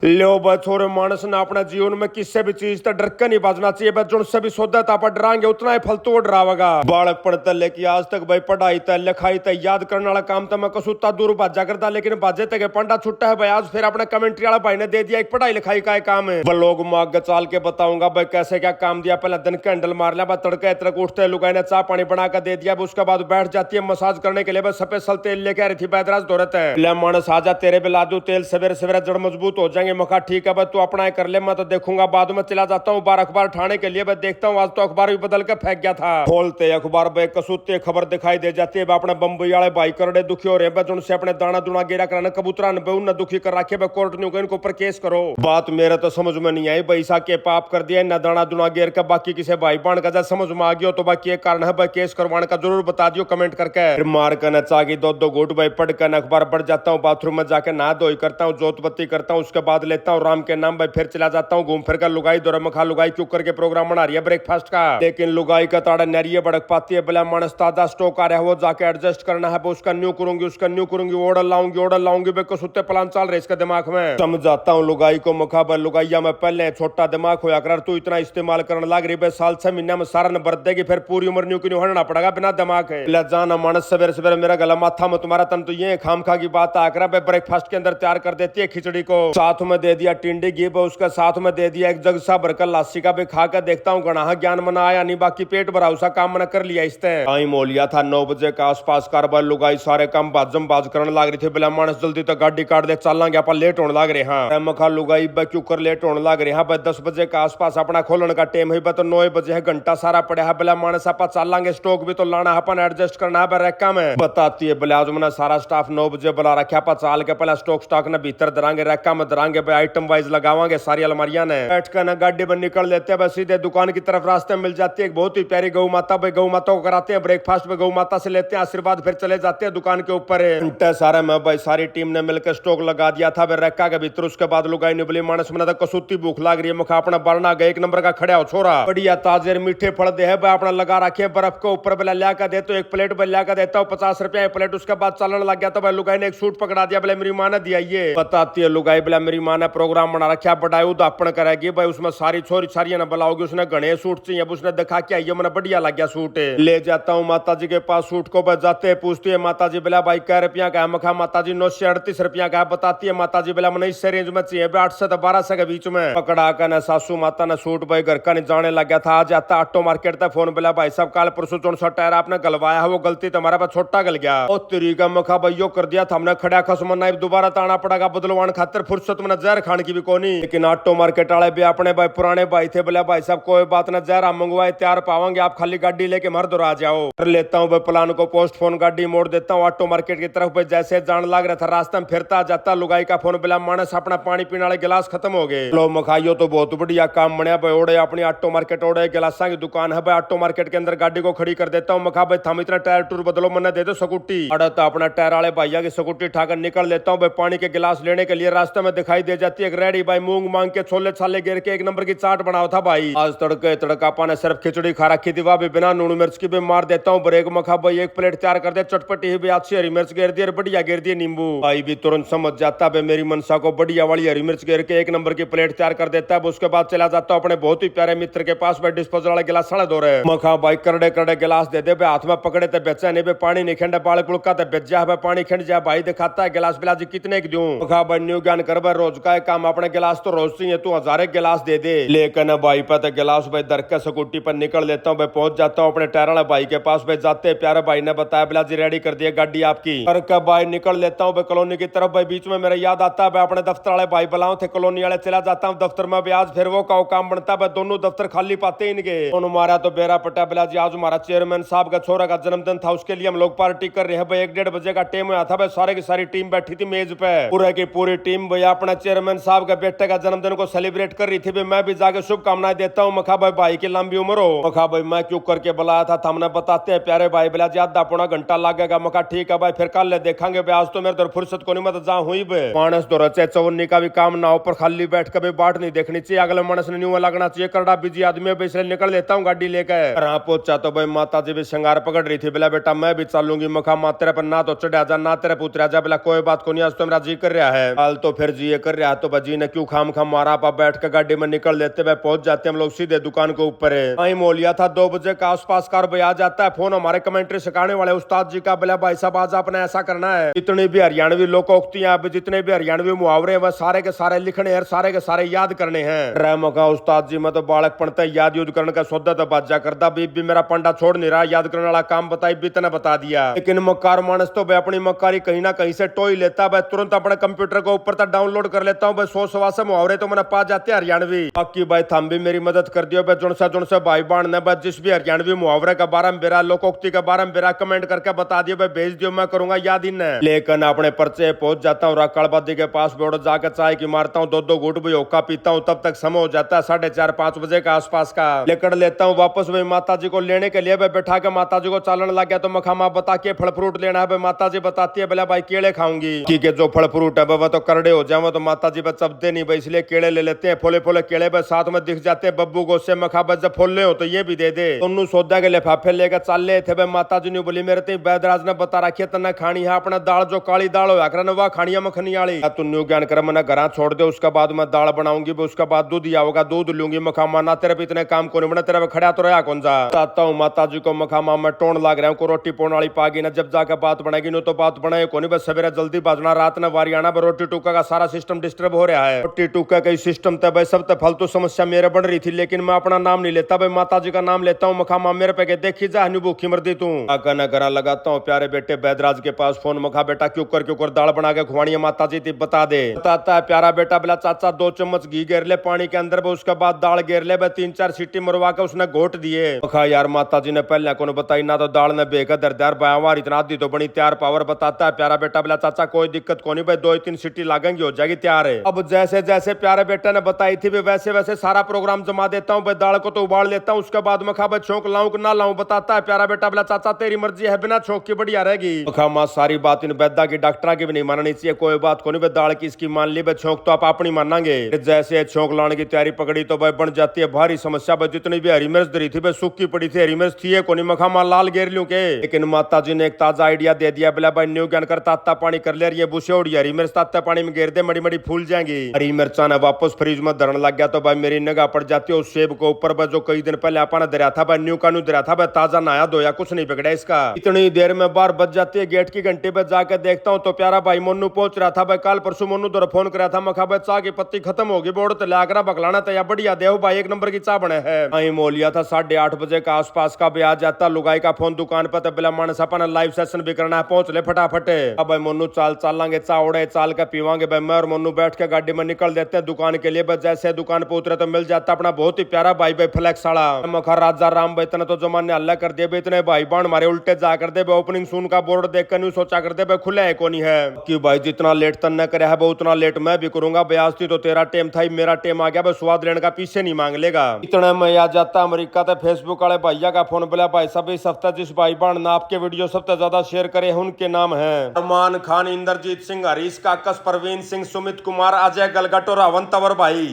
लो बछोरे मानस ने अपने जीवन में किसी भी चीज तक डर के नहीं बाजना चाहिए। बस जो से भी सौदा तापा डराएंगे उतना ही फलतू डरावेगा। बालक पढ़ते लेके आज तक भाई पढ़ाई तय लिखाई तय याद करने वाला काम तो मैं कसूता दूर भाजा करता, लेकिन बाजे तक पंडा छुट्टा है भाई। आज फिर अपने कमेंट्री वाला भाई ने दे दिया एक पढ़ाई लिखाई का काम है। लोग माग चाल के बताऊंगा भाई कैसे क्या काम दिया। पहले दिन कैंडल मार लिया, तड़के तड़क उठते लुगाई ने चाय पानी बना कर दे दिया। उसके बाद बैठ जाती है मसाज करने के लिए। बस स्पेशल तेल लेके आ रही थी बैदराज दौरत है। मानस आजा तेरे पे ला दू तेल, सवेरे सवेरे जड़ मजबूत हो जाएंगे। मखा ठीक है, तू अपना कर ले, मैं तो देखूंगा बाद में। चला जाता हूँ बार अखबार ठाने के लिए। मैं देखता हूँ आज तो अखबार भी बदल के फेंक गया था। खोलते अखबार बे कसूते खबर दिखाई दे जाती है। अपने बम्बई वाले भाई करड़े दुखी हो रहे हैं। उनसे अपने दाना दुना गिरा कराना कबूतरा न दुखी कर रखे। कोर्ट ने इनके ऊपर केस करो। बात मेरे तो समझ में नहीं आई। पैसा के पाप कर दिया न दाना दुना गिर के बाकी किसी भाई बहन का समझ में आ गया तो बाकी एक कारण है भाई केस करवाने का। जरूर बता दियो कमेंट करके। मार कर नचा की दो घूट भाई पढ़ कर अखबार पढ़ जाता हूँ। बाथरूम में जाकर नहा धोई करता हूँ, जोत बत्ती करता हूँ। उसके बाद लेता हूँ राम के नाम भाई, फिर चला जाता हूँ घूम फिर कर। लुगाई दौरा मखा लुगाई क्यों करके प्रोग्राम बना रही है ब्रेकफास्ट का, लेकिन लुगाई का ताड़ा नरिये भड़क पाती है। बिला मानस ताजा स्टॉक आ रहा है वो जाके एडजस्ट करना है। उसका न्यू करूंगी उसका न्यू करूंगी, ऑर्डर लाऊंगी बेको सुत्ते प्लान चल रहे इसका दिमाग में। समझाता हूँ लुगाई को मखा भाई लुगाइया में पहले छोटा दिमाग होया कर, तू इतना इस्तेमाल करने लग रही है। साल 6 महीने में सारा न बरत देगी, फिर पूरी उम्र न्यू क्यों हटना पड़ेगा बिना दिमाग है। जाना मानस सवेरे सवेरे मेरा गला माथा में तुम्हारा तन तो ये खाम खा की बात आकर ब्रेकफास्ट के अंदर तैयार कर देती है खिचड़ी को। साथ में दे दिया टिंडी घी, उसका साथ में दे दिया एक जग सा भरकर लासी का भी खा कर देखता हूँ गणा ज्ञान मना आया नहीं। बाकी पेट भरा उसा काम मैंने कर लिया। इससे टाइम हो लिया था 9 बजे का आसपास। कारबार लुगाई सारे काम बाजम बाज करने लग रही थी। बिला मानस जल्दी तो गाड़ी काट दे चलेंगे अपन लेट होने लग रहे हैं। मखा लुगाई क्यों कर लेट होने लग रहे हैं। 10 बजे का आसपास अपना खोलने का टाइम है। तो 9 बजे है, घंटा सारा पड़ा है। बिला मानस आप चलेंगे, स्टॉक भी तो लाना है अपन, एडजस्ट करना है रैका में। बताती है बिला मैंने सारा स्टाफ 9 बजे बुला रखा। आप चाल के पहले स्टॉक स्टॉक ने भीतर दरांगे रैका में दरांगे आइटम वाइज लगावांगे सारी अलमारियां ने। बैठ कर ना गाड़ी में निकल लेते हैं बस सीधे दुकान की तरफ। रास्ते में मिल जाती है एक बहुत ही प्यारी गौ माता। भाई गौ माता को कराते हैं ब्रेकफास्ट में, गौ माता से लेते हैं आशीर्वाद, फिर चले जाते हैं दुकान के ऊपर। सारा में भाई सारी टीम ने मिलकर स्टॉक लगा दिया था रैका के भीतर। उसके बाद लुगाई ने बोली मानस में कसूती भूख लग रही है। मुखा अपना बरना गए 1 नंबर का खड़ा हो छोरा, बढ़िया ताजे मीठे फल दे है भाई अपना लगा रखे बर्फ के ऊपर। बोला ला कर दे तो एक प्लेट में ला कर देता हूँ 50 रुपया प्लेट। उसके बाद चलने लग गया तो भाई लुगाई ने एक सूट पकड़ा दिया। बोले मेरी माँ ने दिया ये। बताती है लुगाई बोला मेरी माँ ने प्रोग्राम बना रखा बड़ा उदापन करेगी भाई, उसमें सारी छोरी सारियां ना बुलाओगी। उसने घने सूट चाहिए, अब उसने दिखा के आई मैंने बढ़िया लग गया सूट। ले जाता हूँ माता जी के पास सूट को, बस जाते पूछती है माता जी बोला भाई कै रुपया का है। मखा माता जी 938 रुपया का है। बताती है माता जी बोला मैंने इस रेंज में चाहिए 8 से 12 के बीच में। पकड़ा कर न सासू माता ने सूट भाई घर का नहीं जाने लग गया था। आज आता ऑटो मार्केट तक फोन बोला भाई साहब काल परसों 64 टायर आपने गलवाया है, वो गलती तुम्हारा पास छोटा गल गया। और तरीका मखा भाई यो कर दिया था हमने खड़ा खसम नाइब दोबारा ताना पड़ेगा बदलवान खातर, फुर्सत में जहर खाने की भी कोनी। लेकिन ऑटो मार्केट वाले भी अपने भाई पुराने भाई थे। बोला भाई साहब कोई बात ना जहर हम मंगवाए तैयार पावांगे, आप खाली गाड़ी लेके मर दौरा जाओ। कर लेता हूँ भाई प्लान को पोस्टपोन, गाड़ी मोड़ देता हूँ ऑटो मार्केट की तरफ। भाई जैसे जान लग रहा था रास्ते में फिरता जाता लुगाई का फोन बोला मानस अपना पानी पीने वाले गिलास खत्म हो गए। लो मखाइयो तो बहुत बढ़िया काम बनया भाई। ओढ़े अपनी ऑटो मार्केट ओढ़े गिलासा की दुकान है भाई। ऑटो मार्केट के अंदर गाड़ी को खड़ी कर देता हूँ। मखा भाई थम इतना टायर टूर बदलो मैंने दे दो स्कूटी। अड़ता अपना टायर वाले भैया की स्कूटी उठाकर निकल लेता हूँ भाई पानी के गिलास लेने के लिए। रास्ते में दिखाई दे जाती है रेडी भाई मूंग मांग के छोले छाले गिर के 1 नंबर की चाट बनाओ था भाई। आज तड़के तड़कापा ने सिर्फ खिचड़ी खा रखी थी, वह भी बिना नून मिर्च की भी मार देता हूँ ब्रेक। मखा भाई 1 प्लेट तैयार कर दे, चटपटी भी अच्छी हरी मिर्च गिर दी, बढ़िया गिर दी नींबू। भाई भी तुरंत समझ जाता है मेरी मनसा को, बढ़िया वाली हरी मिर्च गिर के 1 नंबर की प्लेट तैयार कर देता है। उसके बाद चला जाता हूँ अपने बहुत ही प्यारे मित्र के पास भाई, डिस्पोजल वाले गिलास साढ़े दो रहे। मखा भाई करड़े करड़े गिलास दे दे, हाथ में पकड़े थे बेचा नहीं, पानी नहीं खेंडा बाल पुड़का बेच जा पानी खेंड जा भाई। दिखाता है गिलास बिला जी कितने दूं। मखा भाई न्यू ज्ञान कर रोज का काम, अपने गिलास तो रोज चाहिए, तू 1000 गिलास दे दे। लेकिन भाई पता गिलास भाई दर के स्कूटी पर निकल लेता हूँ भाई, पहुंच जाता हूँ अपने टायर वाले भाई के पास भाई। जाते प्यारे भाई ने बताया बिला जी रेडी कर दिया गाड़ी आपकी। कर के भाई निकल लेता हूँ भाई कॉलोनी की तरफ। भाई बीच में मेरा याद आता है अपने दफ्तर वाले भाई बुलाओ थे कॉलोनी वाले। चला जाता हूँ दफ्तर में भी, आज फिर वो का काम बनता है, दोनों दफ्तर खाली पाते इनके। मारा तो बेरा पटा बिला जी आज हमारा चेयरमैन साहब का छोरा का जन्मदिन था, उसके लिए हम लोग पार्टी कर रहे हैं भाई। 1-1:30 बजे का टाइम हुआ था भाई, सारे की सारी टीम बैठी थी मेज पे, पूरे की पूरी टीम भैया अपना चेयरमैन साहब का बेटे का जन्मदिन को सेलिब्रेट कर रही थी भाई। मैं भी जाके शुभकामनाएं देता हूँ। मखा भाई की लंबी उम्र हो। मखा भाई मैं क्यों करके बुलाया था हमने बताते हैं प्यारे भाई। बिला जी आधा पौना घंटा लगेगा। मखा ठीक है भाई फिर कल देखेंगे भाई, आज तो मेरे फुर्सत को नहीं मत जा हुई भाई। मानस तो रचे चवन्नी का भी काम ना ऊपर खाली बैठ कर भी बाट नहीं देखनी चाहिए, अगले मानस ने न्यू लगना चाहिए। करड़ा बिजी आदमी है इसलिए निकल लेता हूँ गाड़ी लेकर। हाँ पहुंचा तो भाई माता जी भी श्रृंगार पकड़ रही थी। बिला बेटा मैं भी चलूंगी। मखा माँ तेरे पर ना तो चढ़ा जा ना तेरे पुत्र जा। बिला कोई बात को नहीं, आज तो मेरा जी कर रहा है, हाल तो फिर जी कर रहा तो भाजी ने क्यों खाम खाम मारा, आप बैठ के गाड़ी में निकल लेते हुए पहुंच जाते हम लोग सीधे दुकान के ऊपर है। वहीं मोलिया था 2 बजे के आसपास कार बजा जाता है फोन हमारे कमेंट्री सिखाने वाले उस्ताद जी का, बोला भाई साहब आज आपने ऐसा करना है। जितनी भी हरियाणवी लोकोक्तियां जितने भी हरियाणवी मुहावरे वह सारे के सारे लिखने हैं, सारे के सारे याद करने हैं। रैमो का उस्ताद जी मैं तो बालक पढ़ते याद युद्ध करने का सौदा तो बाजा करता भी मेरा पंडा छोड़ नहीं रहा, याद करने वाला काम बताई भी इतना बता दिया। लेकिन मक्कार मानस तो भाई अपनी मक्कारी कहीं ना कहीं से टोई लेता, भाई तुरंत अपने कंप्यूटर को ऊपर तक डाउनलोड कर लेता हूँ। भाई 100 सवा से मुहावरे तो मैंने पा जाते हरियाणवी। बाकी भाई थम भी मेरी मदद कर दियो भाई, जुन से भाई बाण ने जिस भी हरियाणवी मुहावरे का बारे में बेरा लोकोक्ति का बारे में बेरा कमेंट करके बता दियो भाई, भेज दियो मैं करूंगा याद इन। लेकिन अपने पर्चे पहुंच जाता हूँ राकड़बादी के पास, बोर्ड जाकर चाय की मारता हूँ, 2-2 घूट भी होका पीता हूँ, तब तक समय हो जाता है 4:30-5 बजे के आसपास का। लेकर लेता हूँ वापस भाई माता जी को लेने के लिए, भाई बैठा के माता जी को चालन लग गया तो मखामा बता के फल फ्रूट लेना है। भाई माता जी बताती है बोला भाई केले खाऊंगी, ठीक है जो फल फ्रूट है वह तो करड़े हो जाए तो माता जी चबते नहीं भाई, इसलिए केले ले लेते हैं। फोले फोले केले भाई साथ में दिख जाते हैं बब्बू को, उससे मखा बस जब फोल ले हो तो ये भी दे दे। दोनों सौदा के लिफाफे लेकर चल ले थे भाई। माता जी ने बोली मेरे बैदराज ने बता रखी है तना खानी है अपना दाल जो काली दाल होया कर वह खानी है मखनी वाली, तुन्यू ज्ञान कर मैंने घर छोड़ दे, उसके बाद मैं दाल बनाऊंगी, उसके बाद दूध आऊंगा, दूध लूंगी। मखामा ना तेरे पे इतने काम को नहीं बना, तेरे पे खड़ा तो रहा कौन सा। चाहता हूँ माता जी को मखामा मैं टोन लाग रहा हूँ, रोटी पोण वाली पागी ना, जब जाकर बात बनाएगी नो तो बात बनाए को नहीं, बस सवेरे जल्दी बाजना रात ने वारी आना। रोटी टूका का सारा सिस्टम डिस्टर्ब हो रहा है, रोटी टूका का सिस्टम तब भाई सब फालतू समस्या मेरे बन रही थी, लेकिन मैं अपना नाम नहीं लेता भाई, माता जी का नाम लेता हूँ। मखामा मेरे पे देखी जा भूखी मर दी तू आका करा लगाता हूँ प्यारे बेटे बैदराज के पास फोन, मखा बेटा क्यों कर दाल बना के खुवानी है माता जी थी बता दे। बताता है प्यारा बेटा बोला चाचा 2 चम्मच घी गेर ले पानी के अंदर, उसके बाद दाल गेर ले, 3-4 सीटी मरवा के उसने घोट दिए। मखा यार माता जी ने पहले को बताई ना तो दाल ने बेकर दरदार बायावार इतना आधी तो बनी तैयार पावर। बताता है प्यारा बेटा बोला चाचा कोई दिक्कत को नहीं भाई, 2-3 सीटी लागेंगी हो जाएगी तैयार है। अब जैसे जैसे प्यारे बेटा ने बताई थी वैसे वैसे सारा प्रोग्राम जमा देता हूँ भाई, दाल को तो उबाल लेता हूँ, उसके बाद मखा भाई छोंक लाऊं कि ना लाऊं। बताता है प्यारा बेटा बोला चाचा तेरी मर्जी है, बिना छोंक की बढ़िया रहेगी। मखा मां सारी बात इन वैद्या की डॉक्टर की भी नहीं माननी चाहिए, कोई बात को नहीं भाई, दाल की इसकी मान ली भाई, छोंक तो आप अपनी मानेंगे। जैसे छोंक लाने की तैयारी पकड़ी तो भाई बन जाती है भारी समस्या भाई, जितनी भी हरी मिर्च धरी थी भाई सूखी पड़ी थी, हरी मिर्च थी को नहीं मखा मां लाल गेर लूं के। लेकिन माता जी ने एक ताजा आइडिया दे दिया, बोला भाई न्यू ज्ञान कर ताता पानी कर ले रही है बुशे उड़ी, हरी मिर्च ताता पानी में गेर दे, मड़ी मड़ी फूल जाएंगी। हरी मिर्चा ने वापस फ्रिज में धरने लग गया तो भाई मेरी निगाह पड़ जाती है उस सेब को ऊपर भाई, जो कई दिन पहले आपने दरिया था भाई, न्यू का न्यू दरिया था भाई, ताजा नहाया धोया कुछ नहीं बिगड़ा इसका। इतनी देर में बार बज जाती है, गेट की घंटी पे जाकर देखता हूँ तो प्यारा भाई मोनू पहुंच रहा था भाई, कल परसों मोनू दर फोन करा था, मखा भाई चाह की पत्ती खत्म होगी बोर्ड तो लाकर बकलाना तो या बढ़िया देव भाई 1 नंबर की चाह बने है। वहीं मोलिया था 8:30 बजे का आसपास का भी आ जाता, लुगाई का फोन दुकान पर तो बिला मानस अपना लाइव सेशन भी करना है, पहुंच ले फटाफट। अब भाई मोनू चाल लांगे चाह उड़े चाल का पीवांगे भाई, मैं और मोनू बैठ के गाड़ी में निकल देते हैं दुकान के लिए। जैसे दुकान पे उतरे तो मिल जाता अपना बहुत ही प्यारा भाई भाई फ्लैक्स वाला मखा राजा राम भाई, इतना तो जमाने अल्लाह कर दिए इतने भाई बाण मारे उल्टे जा कर दे, ओपनिंग सून का बोर्ड देख कर नहीं सोचा करते भाई खुले है कोनी है कि भाई जितना लेट तन न करे है उतना लेट मैं भी करूंगा भाई, आज तो तेरा टेम था मेरा टेम आ गया भाई, स्वाद लेने का पीछे नहीं मांग लेगा। इतना मैं आ जाता अमेरिका तो फेसबुक वाले भैया का फोन बोला भाई सब इस हफ्ते जिस भाई बाण ने आपके वीडियो सबसे ज्यादा शेयर करे उनके नाम है अरमान खान, इंद्रजीत सिंह, हरीश काकस, परवीन सिंह, सुमित कुमार, अजय गलगट और अवन तंवर भाई।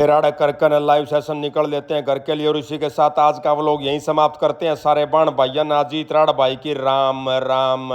कर लाइव सेशन निकल लेते हैं घर के लिए और इसी के साथ आज का व्लॉग यहीं समाप्त करते हैं। सारे बाण भाइया नाजीत राड़ भाई की राम राम।